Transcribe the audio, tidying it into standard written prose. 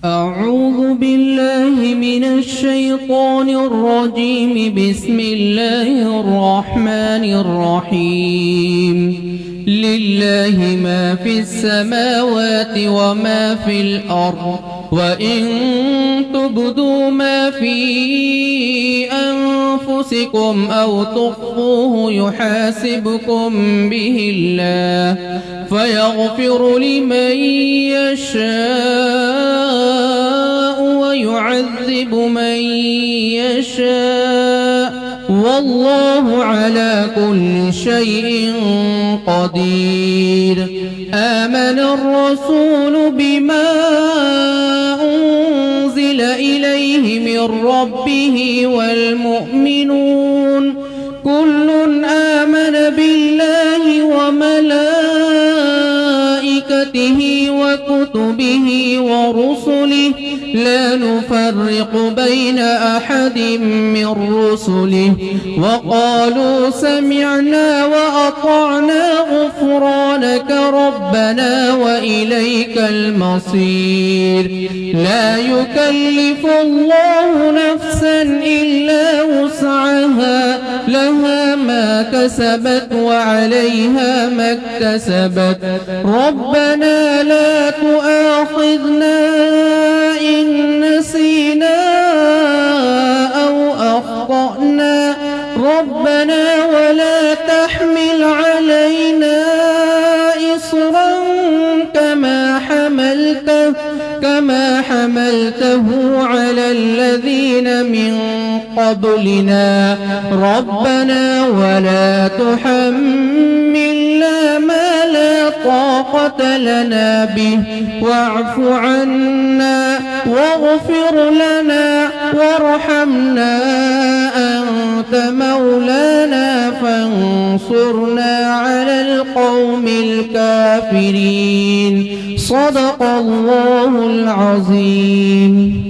أعوذ بالله من الشيطان الرجيم. بسم الله الرحمن الرحيم. لله ما في السماوات وما في الأرض، وإن تبدوا ما في أنفسكم أو تخفوه يحاسبكم به الله، فيغفر لمن يشاء ويعذب من يشاء، والله على كل شيء قدير. آمن الرسول بما أنزل إليه من ربه والمؤمنون كل آمن بالله وملائكته وكتبه ورسله لا نفرق بين أحد من رسله، وقالوا سمعنا وأطعنا غفرانك ربنا وإليك المصير. لا يكلف الله نفسا إلا وسعها، لها ما كسبت وعليها ما اكتسبت. ربنا لا تؤاخذنا إن نسينا أو أخطأنا، ربنا ولا تحمل علينا إصرا كما حملته على الذين من قبلنا، ربنا ولا تحملنا ما لا طاقة لنا به، واعف عنا واغفر لنا وارحمنا، أنت مولانا فانصرنا على القوم الكافرين. صدق الله العظيم.